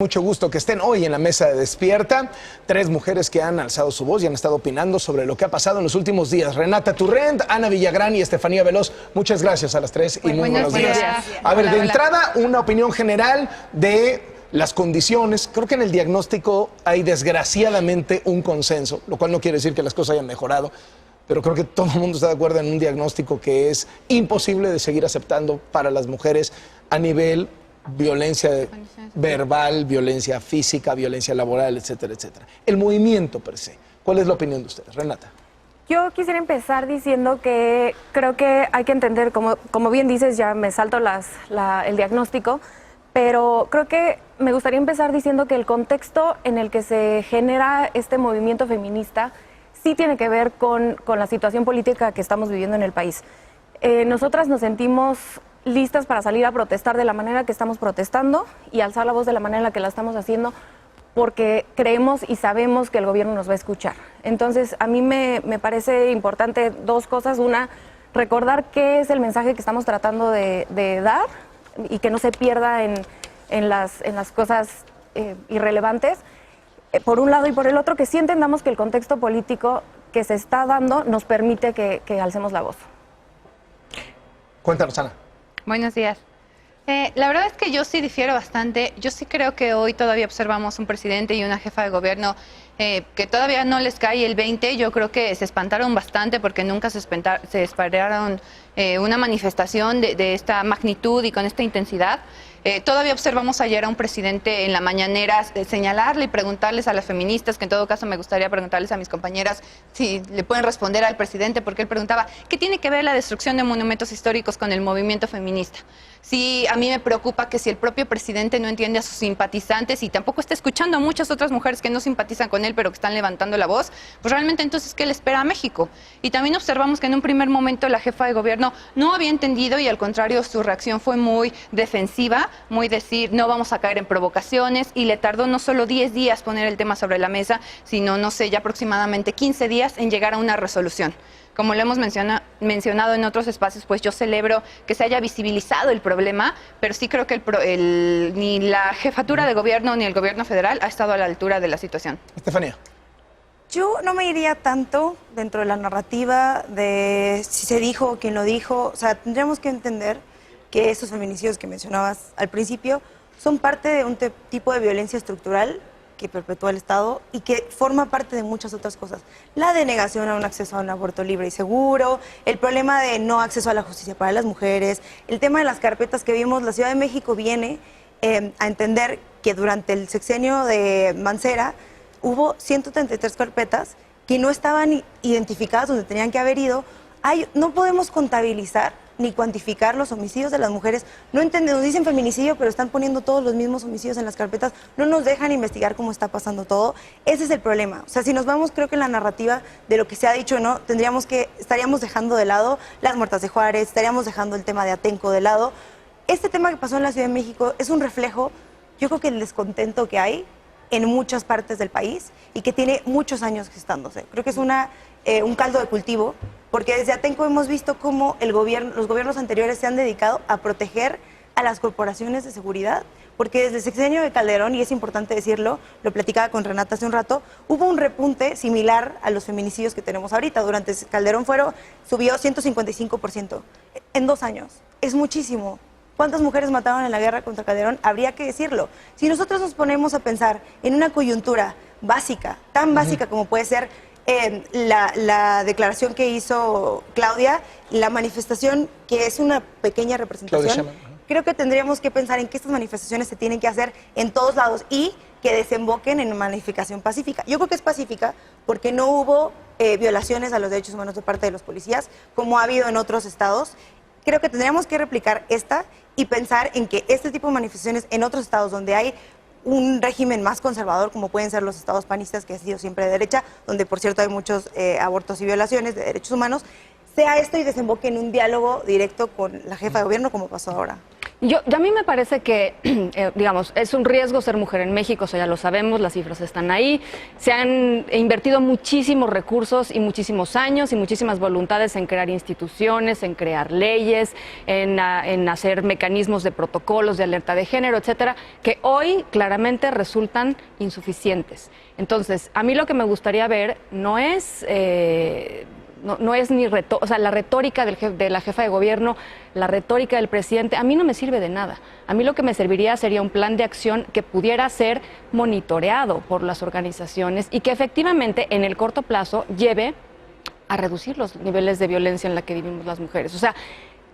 Mucho gusto que estén hoy en la mesa de Despierta. Tres mujeres que han alzado su voz y han estado opinando sobre lo que ha pasado en los últimos días. Renata Turrent, Ana Villagrán y Estefanía Veloz. Muchas gracias a las tres y muy buenos días. A ver, de entrada, una opinión general de las condiciones. Creo que en el diagnóstico hay desgraciadamente un consenso, lo cual no quiere decir que las cosas hayan mejorado, pero creo que todo el mundo está de acuerdo en un diagnóstico que es imposible de seguir aceptando para las mujeres a nivel violencia verbal, violencia física, violencia laboral, etcétera, etcétera. El movimiento per se. ¿Cuál es la opinión de ustedes? Renata. Yo quisiera empezar diciendo que creo que hay que entender, como bien dices, ya me salto el diagnóstico, pero creo que me gustaría empezar diciendo que el contexto en el que se genera este movimiento feminista sí tiene que ver con la situación política que estamos viviendo en el país. Nosotras nos sentimos listas para salir a protestar de la manera que estamos protestando y alzar la voz de la manera en la que la estamos haciendo, porque creemos y sabemos que el gobierno nos va a escuchar. Entonces, a mí me parece importante dos cosas. Una, recordar qué es el mensaje que estamos tratando de dar y que no se pierda en las cosas irrelevantes, por un lado, y por el otro, que sí entendamos que el contexto político que se está dando nos permite que alcemos la voz. Cuéntanos, Ana. Buenos días. La verdad es que yo sí difiero bastante. Yo sí creo que hoy todavía observamos un presidente y una jefa de gobierno que todavía no les cae el 20. Yo creo que se espantaron bastante porque nunca se esperaron una manifestación de esta magnitud y con esta intensidad. Todavía observamos ayer a un presidente en la mañanera señalarle y preguntarles a las feministas, que en todo caso me gustaría preguntarles a mis compañeras si le pueden responder al presidente, porque él preguntaba, ¿qué tiene que ver la destrucción de monumentos históricos con el movimiento feminista? Sí, a mí me preocupa que si el propio presidente no entiende a sus simpatizantes y tampoco está escuchando a muchas otras mujeres que no simpatizan con él, pero que están levantando la voz, pues realmente entonces, ¿qué le espera a México? Y también observamos que en un primer momento la jefa de gobierno no había entendido y al contrario su reacción fue muy defensiva, muy decir, no vamos a caer en provocaciones, y le tardó no solo 10 días poner el tema sobre la mesa, sino, no sé, ya aproximadamente 15 días en llegar a una resolución. Como lo hemos mencionado en otros espacios, pues yo celebro que se haya visibilizado el problema, pero sí creo que ni la jefatura de gobierno ni el gobierno federal ha estado a la altura de la situación. Estefanía. Yo no me iría tanto dentro de la narrativa de si se dijo o quién lo dijo. O sea, tendríamos que entender que esos feminicidios que mencionabas al principio son parte de un tipo de violencia estructural que perpetúa el Estado y que forma parte de muchas otras cosas. La denegación a un acceso a un aborto libre y seguro, el problema de no acceso a la justicia para las mujeres, el tema de las carpetas que vimos. La Ciudad de México viene a entender que durante el sexenio de Mancera hubo 133 carpetas que no estaban identificadas donde tenían que haber ido. No podemos contabilizar ni cuantificar los homicidios de las mujeres. No entendemos, dicen feminicidio, pero están poniendo todos los mismos homicidios en las carpetas. No nos dejan investigar cómo está pasando todo. Ese es el problema. O sea, si nos vamos, creo que en la narrativa de lo que se ha dicho, ¿no? Estaríamos dejando de lado las muertas de Juárez, estaríamos dejando el tema de Atenco de lado. Este tema que pasó en la Ciudad de México es un reflejo, yo creo que el descontento que hay en muchas partes del país y que tiene muchos años gestándose. Creo que es un caldo de cultivo, porque desde Atenco hemos visto cómo los gobiernos anteriores se han dedicado a proteger a las corporaciones de seguridad, porque desde el sexenio de Calderón, y es importante decirlo, lo platicaba con Renata hace un rato, hubo un repunte similar a los feminicidios que tenemos ahorita. Durante Calderón subió 155% en 2 años. Es muchísimo. ¿Cuántas mujeres mataron en la guerra contra Calderón? Habría que decirlo. Si nosotros nos ponemos a pensar en una coyuntura básica, tan básica como puede ser la declaración que hizo Claudia, la manifestación que es una pequeña representación, creo que tendríamos que pensar en que estas manifestaciones se tienen que hacer en todos lados y que desemboquen en manifestación pacífica. Yo creo que es pacífica porque no hubo violaciones a los derechos humanos de parte de los policías, como ha habido en otros estados. Creo que tendríamos que replicar esta y pensar en que este tipo de manifestaciones en otros estados donde hay un régimen más conservador, como pueden ser los estados panistas, que ha sido siempre de derecha, donde por cierto hay muchos abortos y violaciones de derechos humanos, sea esto y desemboque en un diálogo directo con la jefa de gobierno como pasó ahora. A mí me parece que, digamos, es un riesgo ser mujer en México, eso ya lo sabemos, las cifras están ahí. Se han invertido muchísimos recursos y muchísimos años y muchísimas voluntades en crear instituciones, en crear leyes, en hacer mecanismos de protocolos de alerta de género, etcétera, que hoy claramente resultan insuficientes. Entonces, a mí lo que me gustaría ver no es... No es ni o sea, la retórica de la jefa de gobierno, la retórica del presidente, a mí no me sirve de nada. A mí lo que me serviría sería un plan de acción que pudiera ser monitoreado por las organizaciones y que efectivamente en el corto plazo lleve a reducir los niveles de violencia en la que vivimos las mujeres. O sea,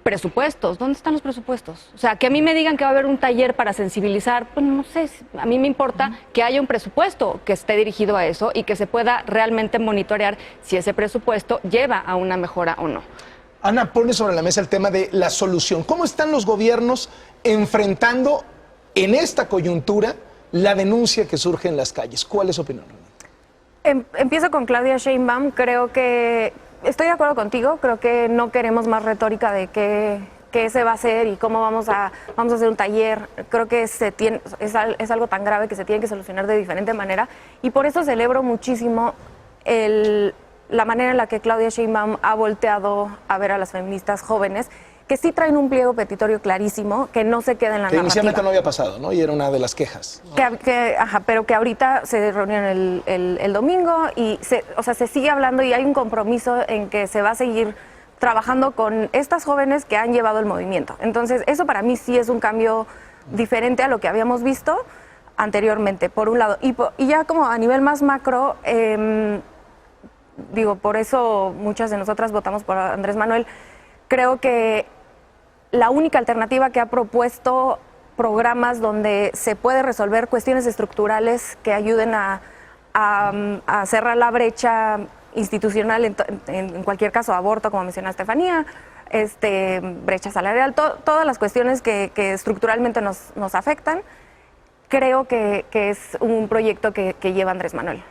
presupuestos, ¿dónde están los presupuestos? O sea, que a mí me digan que va a haber un taller para sensibilizar, pues no sé, a mí me importa que haya un presupuesto que esté dirigido a eso y que se pueda realmente monitorear si ese presupuesto lleva a una mejora o no. Ana, pone sobre la mesa el tema de la solución. ¿Cómo están los gobiernos enfrentando en esta coyuntura la denuncia que surge en las calles? ¿Cuál es su opinión? Empiezo con Claudia Sheinbaum. Creo que estoy de acuerdo contigo. Creo que no queremos más retórica de qué se va a hacer y cómo vamos a hacer un taller. Creo que es algo tan grave que se tiene que solucionar de diferente manera. Y por eso celebro muchísimo la manera en la que Claudia Sheinbaum ha volteado a ver a las feministas jóvenes, que sí traen un pliego petitorio clarísimo, que no se queda en la narrativa. Inicialmente no había pasado, ¿no? Y era una de las quejas. Pero que ahorita se reunieron el domingo y se sigue hablando y hay un compromiso en que se va a seguir trabajando con estas jóvenes que han llevado el movimiento. Entonces, eso para mí sí es un cambio diferente a lo que habíamos visto anteriormente, por un lado. Y ya como a nivel más macro, por eso muchas de nosotras votamos por Andrés Manuel. Creo que la única alternativa que ha propuesto programas donde se puede resolver cuestiones estructurales que ayuden a cerrar la brecha institucional, en cualquier caso aborto, como menciona Estefanía, brecha salarial, todas las cuestiones que estructuralmente nos afectan, creo que es un proyecto que lleva Andrés Manuel.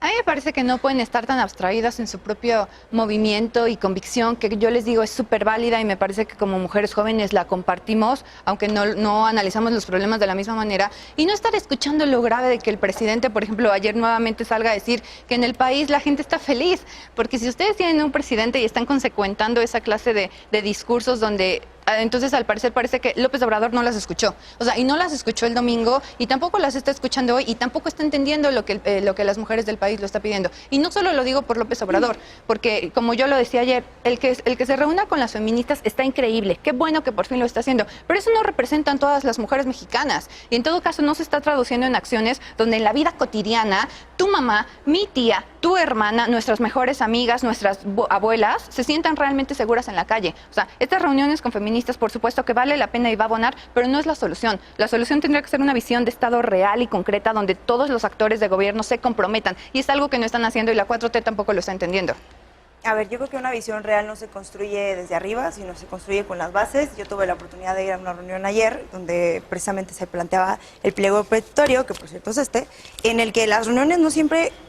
A mí me parece que no pueden estar tan abstraídas en su propio movimiento y convicción, que yo les digo es súper válida y me parece que como mujeres jóvenes la compartimos, aunque no analizamos los problemas de la misma manera, y no estar escuchando lo grave de que el presidente, por ejemplo, ayer nuevamente salga a decir que en el país la gente está feliz, porque si ustedes tienen un presidente y están consecuentando esa clase de discursos donde... Entonces, al parecer, parece que López Obrador no las escuchó. O sea, y no las escuchó el domingo y tampoco las está escuchando hoy y tampoco está entendiendo lo que las mujeres del país lo está pidiendo. Y no solo lo digo por López Obrador, porque como yo lo decía ayer, el que se reúna con las feministas está increíble. Qué bueno que por fin lo está haciendo. Pero eso no representan todas las mujeres mexicanas. Y en todo caso no se está traduciendo en acciones donde en la vida cotidiana, tu mamá, mi tía, tu hermana, nuestras mejores amigas, nuestras abuelas, se sientan realmente seguras en la calle. O sea, estas reuniones con feministas, por supuesto que vale la pena y va a abonar, pero no es la solución. La solución tendría que ser una visión de Estado real y concreta donde todos los actores de gobierno se comprometan. Y es algo que no están haciendo y la 4T tampoco lo está entendiendo. A ver, yo creo que una visión real no se construye desde arriba, sino se construye con las bases. Yo tuve la oportunidad de ir a una reunión ayer donde precisamente se planteaba el pliego petitorio, que por cierto es en el que las reuniones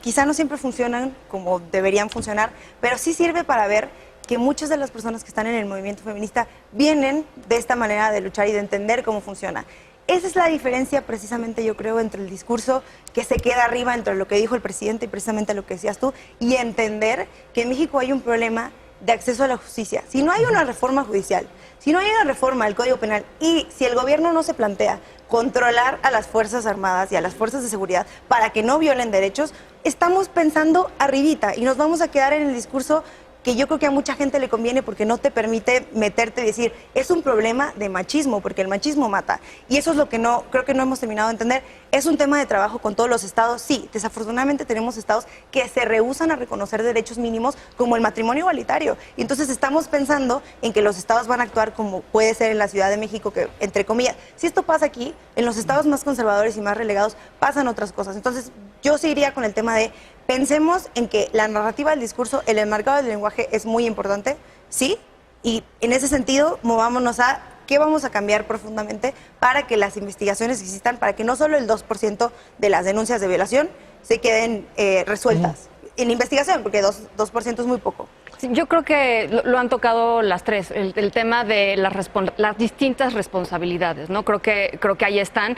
quizá no siempre funcionan como deberían funcionar, pero sí sirve para ver que muchas de las personas que están en el movimiento feminista vienen de esta manera de luchar y de entender cómo funciona. Esa es la diferencia precisamente, yo creo, entre el discurso que se queda arriba, entre lo que dijo el presidente y precisamente lo que decías tú, y entender que en México hay un problema de acceso a la justicia. Si no hay una reforma judicial, si no hay una reforma del Código Penal y si el gobierno no se plantea controlar a las Fuerzas Armadas y a las Fuerzas de Seguridad para que no violen derechos, estamos pensando arribita y nos vamos a quedar en el discurso que yo creo que a mucha gente le conviene porque no te permite meterte y decir, es un problema de machismo, porque el machismo mata. Y eso es lo que creo que no hemos terminado de entender. Es un tema de trabajo con todos los estados. Sí, desafortunadamente tenemos estados que se rehúsan a reconocer derechos mínimos como el matrimonio igualitario. Y entonces estamos pensando en que los estados van a actuar como puede ser en la Ciudad de México, que entre comillas, si esto pasa aquí, en los estados más conservadores y más relegados pasan otras cosas. Entonces yo sí iría con el tema de pensemos en que la narrativa del discurso, el enmarcado del lenguaje es muy importante, sí, y en ese sentido movámonos a qué vamos a cambiar profundamente para que las investigaciones existan, para que no solo el 2% de las denuncias de violación se queden resueltas en investigación, porque 2% es muy poco. Sí, yo creo que lo han tocado las tres, el tema de las distintas responsabilidades, ¿no? Creo que ahí están.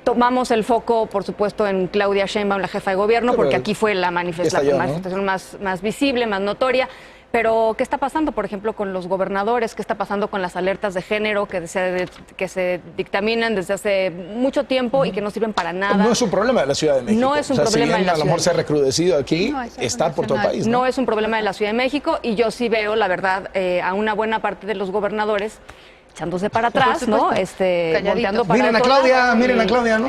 Tomamos el foco, por supuesto, en Claudia Sheinbaum, la jefa de gobierno, porque aquí fue la manifestación más visible, más notoria. Pero, ¿qué está pasando, por ejemplo, con los gobernadores? ¿Qué está pasando con las alertas de género que se dictaminan desde hace mucho tiempo y que no sirven para nada? No es un problema de la Ciudad de México. No es un problema si bien de la Ciudad a lo mejor de se ha México. recrudecido aquí, está por todo el país. No es un problema de la Ciudad de México y yo sí veo, la verdad, a una buena parte de los gobernadores echándose para atrás, ¿no? Volteando para miren a otro Claudia, lado miren a Claudia, ¿no?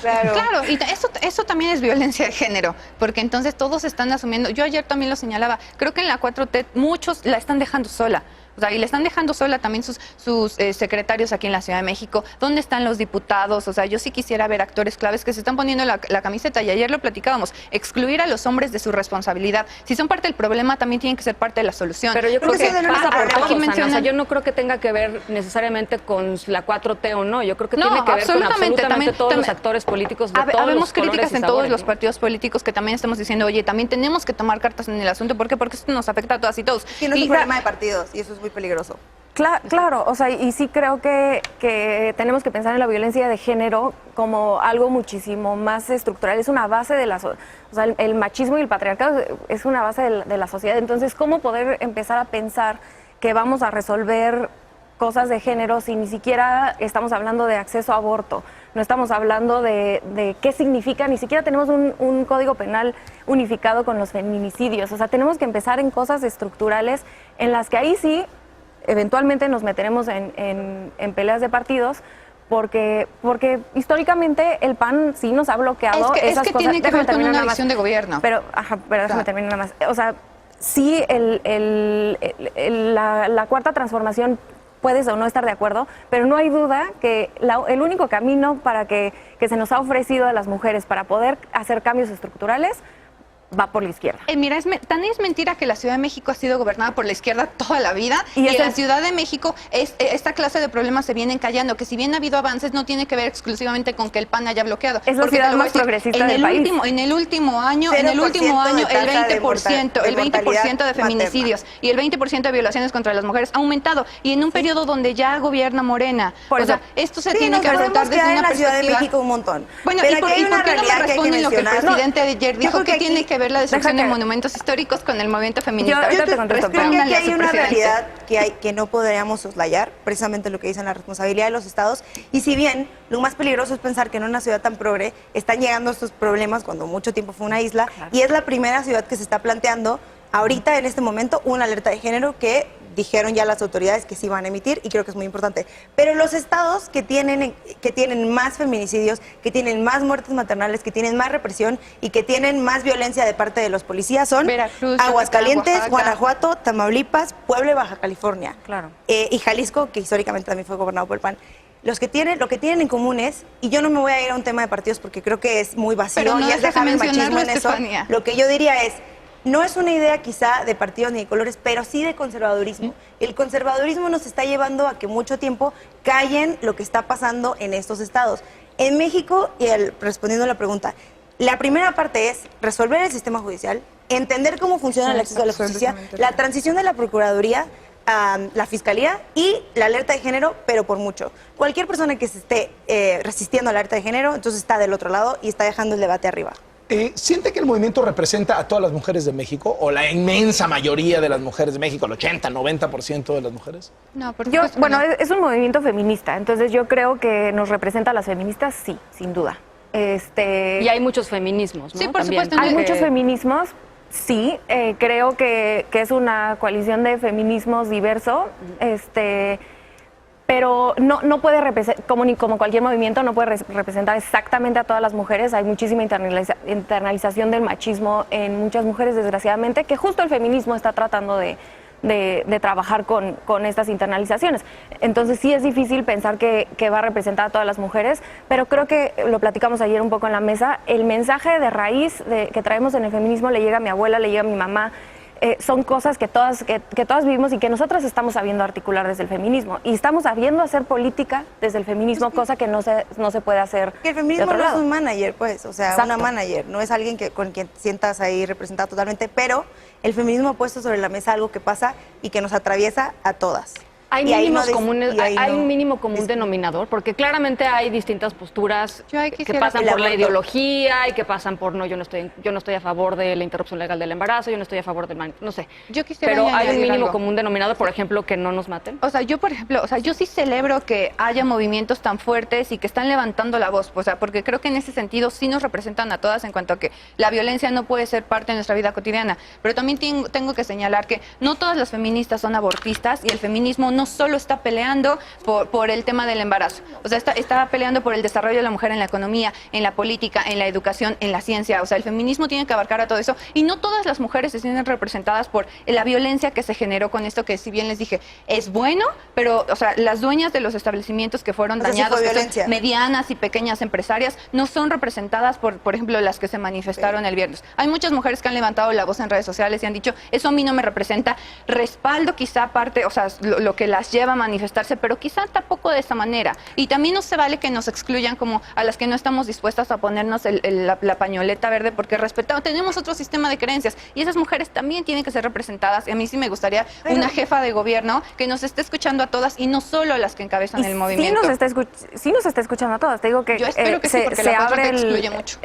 Claro, y eso también es violencia de género, porque entonces todos están asumiendo. Yo ayer también lo señalaba, creo que en la 4T muchos la están dejando sola. O sea, y le están dejando sola también sus secretarios aquí en la Ciudad de México. ¿Dónde están los diputados? O sea, yo sí quisiera ver actores claves que se están poniendo la camiseta. Y ayer lo platicábamos, excluir a los hombres de su responsabilidad. Si son parte del problema, también tienen que ser parte de la solución. Pero yo creo que pasa por todos, aquí Ana. O sea, yo no creo que tenga que ver necesariamente con la 4T o no. Yo creo que tiene que ver con absolutamente todos los actores políticos de todos habemos los colores críticas y en sabores, todos los ¿no? partidos políticos que también estamos diciendo, oye, también tenemos que tomar cartas en el asunto. ¿Por qué? Porque esto nos afecta a todas y todos. Y no es un problema de partidos, y eso es muy peligroso. Claro, o sea, y sí creo que tenemos que pensar en la violencia de género como algo muchísimo más estructural. Es una base de o sea, el machismo y el patriarcado es una base de la sociedad. Entonces, ¿cómo poder empezar a pensar que vamos a resolver cosas de género si ni siquiera estamos hablando de acceso a aborto? No estamos hablando de qué significa, ni siquiera tenemos un código penal unificado con los feminicidios. O sea, tenemos que empezar en cosas estructurales en las que ahí sí eventualmente nos meteremos en peleas de partidos, porque históricamente el PAN sí nos ha bloqueado esas cosas. Tiene que ver con una visión de gobierno. Pero déjame terminar nada más. O sea, sí la cuarta transformación puedes o no estar de acuerdo, pero no hay duda que el único camino para que se nos ha ofrecido a las mujeres para poder hacer cambios estructurales va por la izquierda. Mira, tan es mentira que la Ciudad de México ha sido gobernada por la izquierda toda la vida y en la Ciudad de México esta clase de problemas se vienen callando, que si bien ha habido avances no tiene que ver exclusivamente con que el PAN haya bloqueado. Es la ciudad más progresista del país. En el último año el 20% de feminicidios y el 20% de violaciones contra las mujeres ha aumentado y en un periodo donde ya gobierna Morena. O sea, esto se tiene que afrontar desde una en la Ciudad de perspectiva. México un montón. Bueno, pero ¿y por qué no me responden lo que el presidente ayer dijo que tiene que ver la destrucción de monumentos históricos con el movimiento feminista? Yo creo que aquí hay una realidad que no podríamos soslayar, precisamente lo que dicen la responsabilidad de los estados, y si bien lo más peligroso es pensar que en una ciudad tan progre están llegando estos problemas cuando mucho tiempo fue una isla, y es la primera ciudad que se está planteando ahorita en este momento una alerta de género que dijeron ya las autoridades que sí van a emitir y creo que es muy importante. Pero los estados que tienen más feminicidios, que tienen más muertes maternales, que tienen más represión y que tienen más violencia de parte de los policías son Veracruz, Aguascalientes, Oaxaca, Guanajuato, Tamaulipas, Puebla y Baja California. Claro. Y Jalisco, que históricamente también fue gobernado por el PAN. Lo que tienen en común es, y yo no me voy a ir a un tema de partidos porque creo que es muy vacío Pero no y es dejas de dejar el machismo mencionarlo, en eso. Estefanía. Lo que yo diría es, no es una idea quizá de partidos ni de colores, pero sí de conservadurismo. El conservadurismo nos está llevando a que mucho tiempo callen lo que está pasando en estos estados. En México, y respondiendo a la pregunta, la primera parte es resolver el sistema judicial, entender cómo funciona el acceso a la justicia, la transición de la Procuraduría a la Fiscalía y la alerta de género, pero por mucho. Cualquier persona que se esté resistiendo a la alerta de género, entonces está del otro lado y está dejando el debate arriba. ¿Siente que el movimiento representa a todas las mujeres de México o la inmensa mayoría de las mujeres de México, el 80, 90% de las mujeres? No, por Bueno, supuesto que no. es un movimiento feminista, entonces yo creo que nos representa a las feministas, sí, sin duda. Y hay muchos feminismos, ¿no? Sí, por También. supuesto. Hay muchos feminismos, sí, creo que es una coalición de feminismos diverso, pero no puede representar, como cualquier movimiento, no puede representar exactamente a todas las mujeres. Hay muchísima internalización del machismo en muchas mujeres, desgraciadamente, que justo el feminismo está tratando de trabajar con estas internalizaciones. Entonces sí es difícil pensar que va a representar a todas las mujeres, pero creo que lo platicamos ayer un poco en la mesa, el mensaje de raíz que traemos en el feminismo le llega a mi abuela, le llega a mi mamá, son cosas que todas vivimos y que nosotras estamos sabiendo articular desde el feminismo. Y estamos sabiendo hacer política desde el feminismo, cosa que no se puede hacer. Que el feminismo de otro no es lado. un manager, pues, o sea, Exacto. una manager, no es alguien con quien te sientas ahí representada totalmente, pero el feminismo ha puesto sobre la mesa algo que pasa y que nos atraviesa a todas. Hay Y ahí mínimos no comunes, y ahí hay no un mínimo común denominador, porque claramente hay distintas posturas Yo ahí que quisiera pasan el por la aborto. ideología y que pasan por yo no estoy a favor de la interrupción legal del embarazo, yo no estoy a favor del no sé. Yo quisiera Pero hay un añadir mínimo algo. común denominador, por ejemplo, que no nos maten. O sea, yo, por ejemplo, o sea, yo sí celebro que haya movimientos tan fuertes y que están levantando la voz, o sea, porque creo que en ese sentido sí nos representan a todas en cuanto a que la violencia no puede ser parte de nuestra vida cotidiana. Pero también tengo que señalar que no todas las feministas son abortistas y el feminismo no solo está peleando por el tema del embarazo. O sea, está peleando por el desarrollo de la mujer en la economía, en la política, en la educación, en la ciencia. O sea, el feminismo tiene que abarcar a todo eso y no todas las mujeres se sienten representadas por la violencia que se generó con esto, que si bien les dije, es bueno, pero, o sea, las dueñas de los establecimientos que fueron O sea, sí dañados, fue que violencia. son medianas y pequeñas empresarias, no son representadas por ejemplo, las que se manifestaron el viernes. Hay muchas mujeres que han levantado la voz en redes sociales y han dicho, eso a mí no me representa. Respaldo quizá parte, o sea, lo que las lleva a manifestarse, pero quizá tampoco de esa manera. Y también no se vale que nos excluyan como a las que no estamos dispuestas a ponernos la pañoleta verde, porque tenemos otro sistema de creencias y esas mujeres también tienen que ser representadas. Y a mí sí me gustaría una jefa de gobierno que nos esté escuchando a todas y no solo a las que encabezan Y el movimiento. sí nos está escuchando a todas. Te digo que Yo espero que sí, porque la abre patriota excluye mucho.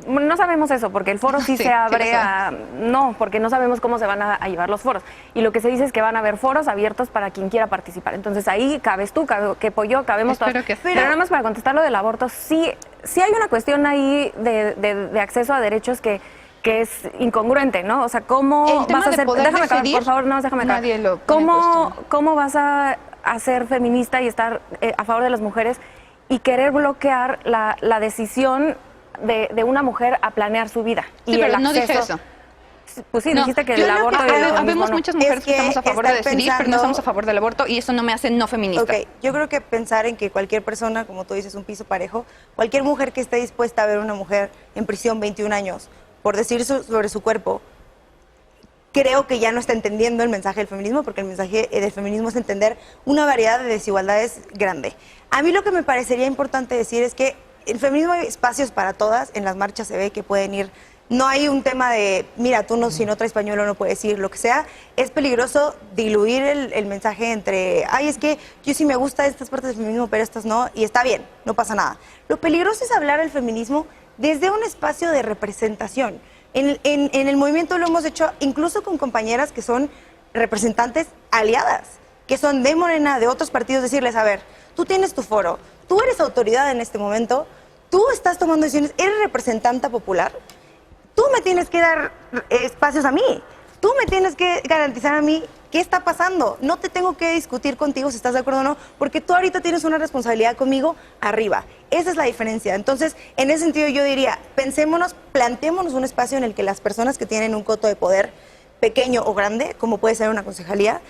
no sabemos eso, porque el foro sí Sí, se abre tienes a... No, porque no sabemos cómo se van a llevar los foros. Y lo que se dice es que van a haber foros abiertos para quien quiera participar. Entonces ahí cabes tú, quepo yo, cabemos todas. Espero que sí. Pero nada más para contestar lo del aborto, sí hay una cuestión ahí de acceso a derechos que es incongruente, ¿no? O sea, ¿cómo El tema vas a de hacer... poder Déjame acabar, decidir, por favor, no, déjame acabar. nadie lo pone en cuestión. ¿Cómo vas a ser feminista y estar a favor de las mujeres y querer bloquear la decisión de una mujer a planear su vida? Sí, y pero el no dije acceso? eso. Pues sí, No, dijiste que yo el creo aborto... que y el feminismo habemos no. muchas mujeres Es que estamos a favor de estar decidir, pero no pensando- estamos a favor del aborto y eso no me hace no feminista. Ok, yo creo que pensar en que cualquier persona, como tú dices, un piso parejo, cualquier mujer que esté dispuesta a ver a una mujer en prisión 21 años por decir sobre su cuerpo, creo que ya no está entendiendo el mensaje del feminismo, porque el mensaje del feminismo es entender una variedad de desigualdades grande. A mí lo que me parecería importante decir es que el feminismo hay espacios para todas, en las marchas se ve que pueden ir. No hay un tema de, mira, tú no, si no traes pañuelo no puedes ir, lo que sea. Es peligroso diluir el mensaje entre, ay, es que yo sí me gusta estas partes del feminismo, pero estas no, y está bien, no pasa nada. Lo peligroso es hablar del feminismo desde un espacio de representación. En el movimiento lo hemos hecho incluso con compañeras que son representantes aliadas, que son de Morena, de otros partidos, decirles, a ver, tú tienes tu foro, tú eres autoridad en este momento, tú estás tomando decisiones, eres representante popular, tú me tienes que dar espacios a mí, tú me tienes que garantizar a mí qué está pasando, no te tengo que discutir contigo si estás de acuerdo o no, porque tú ahorita tienes una responsabilidad conmigo arriba, esa es la diferencia. Entonces, en ese sentido yo diría, plantémonos un espacio en el que las personas que tienen un coto de poder pequeño o grande, como puede ser una concejalía,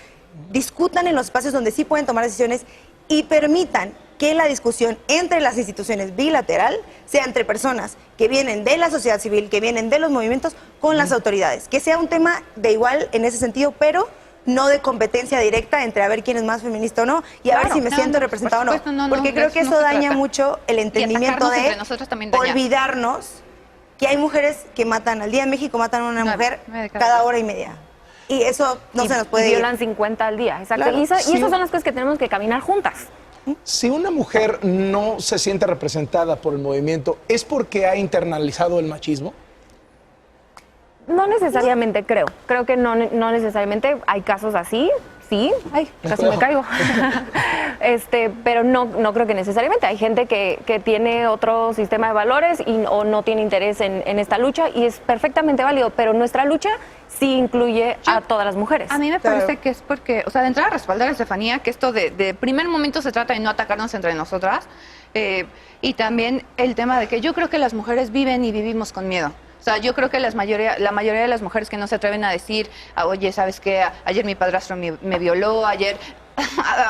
discutan en los espacios donde sí pueden tomar decisiones y permitan que la discusión entre las instituciones bilateral sea entre personas que vienen de la sociedad civil, que vienen de los movimientos, con las autoridades. Que sea un tema de igual en ese sentido, pero no de competencia directa entre a ver quién es más feminista o no y a ver Claro, si me no, siento no, representada o por no. supuesto, no, Porque de creo eso que no eso se daña trata. mucho el entendimiento atacarnos de entre nosotros también daña. olvidarnos que hay mujeres que matan, al día en México matan a una mujer 9 de cada cada 10. hora y media. Y eso no Y se nos puede ir. violan 50 al día, exacto. Claro. Y esas Sí. son las cosas que tenemos que caminar juntas. Si una mujer no se siente representada por el movimiento, ¿es porque ha internalizado el machismo? No necesariamente creo. Creo que no necesariamente. Hay casos así, sí. Ay, casi me caigo. Pero no creo que necesariamente. Hay gente que tiene otro sistema de valores o no tiene interés en esta lucha y es perfectamente válido. Pero nuestra lucha sí incluye a todas las mujeres. A mí me Claro. parece que es porque, o sea, de entrada a respaldar a Estefanía, que esto de primer momento se trata de no atacarnos entre nosotras, y también el tema de que yo creo que las mujeres viven y vivimos con miedo. O sea, yo creo que la mayoría de las mujeres que no se atreven a decir, oye, ¿sabes qué? Ayer mi padrastro me violó, ayer...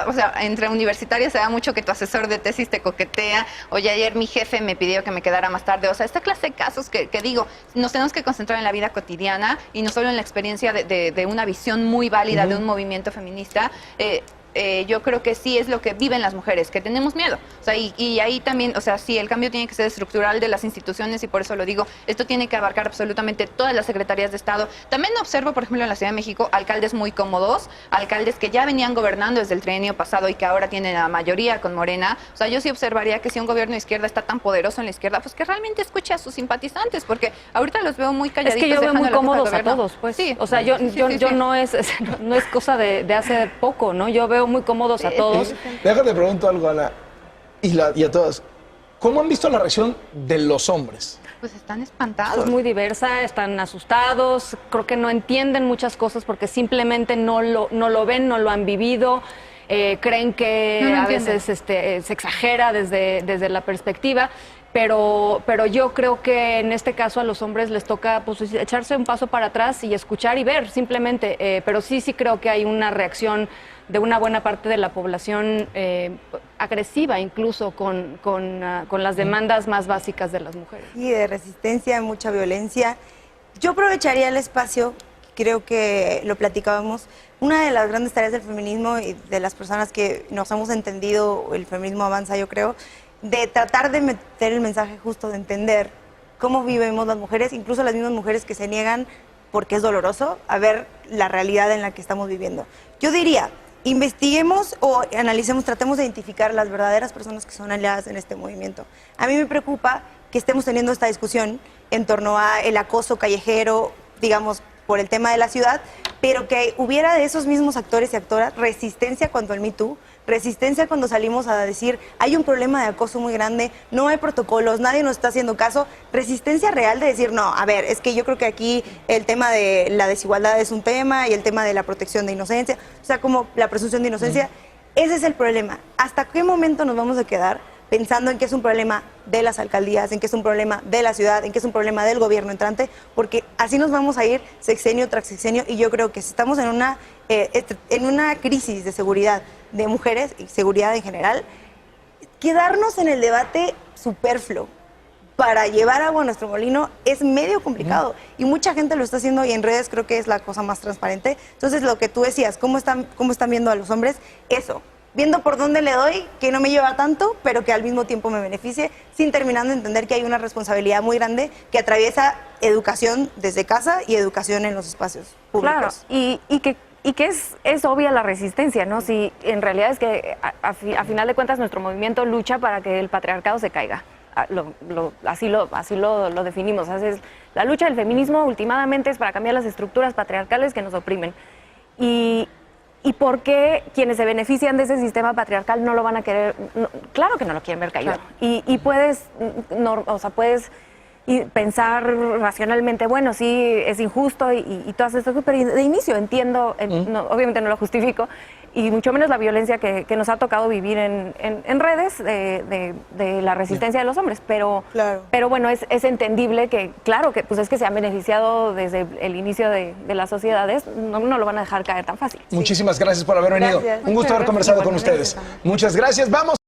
o sea, entre universitarias se da mucho que tu asesor de tesis te coquetea, oye, ayer mi jefe me pidió que me quedara más tarde, o sea, esta clase de casos que digo, nos tenemos que concentrar en la vida cotidiana y no solo en la experiencia de una visión muy válida de un movimiento feminista. Yo creo que sí es lo que viven las mujeres, que tenemos miedo. O sea, y ahí también, o sea, sí, el cambio tiene que ser estructural de las instituciones y por eso lo digo, esto tiene que abarcar absolutamente todas las secretarías de Estado. También observo, por ejemplo, en la Ciudad de México, alcaldes muy cómodos, alcaldes que ya venían gobernando desde el trienio pasado y que ahora tienen la mayoría con Morena. O sea, yo sí observaría que si un gobierno de izquierda está tan poderoso en la izquierda, pues que realmente escuche a sus simpatizantes, porque ahorita los veo muy calladitos. Es que yo veo muy cómodos a todos, pues. Sí. O sea, yo no es cosa de hace poco, ¿no? Yo veo muy cómodos a todos. Déjate pregunto algo, Ana, y a todas. ¿Cómo han visto la reacción de los hombres? Pues están espantados. Es muy diversa, están asustados, creo que no entienden muchas cosas porque simplemente no lo ven, no lo han vivido. Creen que a veces se exagera desde la perspectiva. Pero yo creo que en este caso a los hombres les toca pues, echarse un paso para atrás y escuchar y ver simplemente. Pero sí creo que hay una reacción de una buena parte de la población agresiva incluso con las demandas más básicas de las mujeres. Y de resistencia, mucha violencia. Yo aprovecharía el espacio, creo que lo platicábamos, una de las grandes tareas del feminismo y de las personas que nos hemos entendido, el feminismo avanza yo creo, de tratar de meter el mensaje justo, de entender cómo vivimos las mujeres, incluso las mismas mujeres que se niegan, porque es doloroso, a ver la realidad en la que estamos viviendo. Yo diría, investiguemos o analicemos, tratemos de identificar las verdaderas personas que son aliadas en este movimiento. A mí me preocupa que estemos teniendo esta discusión en torno a el acoso callejero, digamos, por el tema de la ciudad, pero que hubiera de esos mismos actores y actoras resistencia cuando el Me Too, resistencia cuando salimos a decir hay un problema de acoso muy grande, no hay protocolos, nadie nos está haciendo caso, resistencia real de decir no, a ver, es que yo creo que aquí el tema de la desigualdad es un tema y el tema de la protección de inocencia, o sea, como la presunción de inocencia, ese es el problema. ¿Hasta qué momento nos vamos a quedar pensando en que es un problema de las alcaldías, en que es un problema de la ciudad, en que es un problema del gobierno entrante? Porque así nos vamos a ir sexenio tras sexenio y yo creo que si estamos en una crisis de seguridad de mujeres y seguridad en general, quedarnos en el debate superfluo para llevar agua a nuestro molino es medio complicado y mucha gente lo está haciendo y en redes creo que es la cosa más transparente. Entonces lo que tú decías, ¿cómo están viendo a los hombres? Eso, viendo por dónde le doy, que no me lleva tanto, pero que al mismo tiempo me beneficie, sin terminando de entender que hay una responsabilidad muy grande que atraviesa educación desde casa y educación en los espacios públicos. Claro, y que es obvia la resistencia, ¿no? Si en realidad es que a final de cuentas nuestro movimiento lucha para que el patriarcado se caiga. Así lo definimos. O sea, la lucha del feminismo últimamente es para cambiar las estructuras patriarcales que nos oprimen. ¿Y por qué quienes se benefician de ese sistema patriarcal no lo van a querer? No, claro que no lo quieren ver caído. Claro. Y puedes pensar racionalmente, bueno, sí, es injusto y todas estas cosas, pero de inicio entiendo, obviamente no lo justifico, y mucho menos la violencia que nos ha tocado vivir en redes de la resistencia de los hombres, pero bueno, es entendible que, claro, que pues es que se han beneficiado desde el inicio de las sociedades, no lo van a dejar caer tan fácil. Muchísimas gracias por haber venido. Un gusto haber conversado con ustedes. Muchas gracias. Vamos.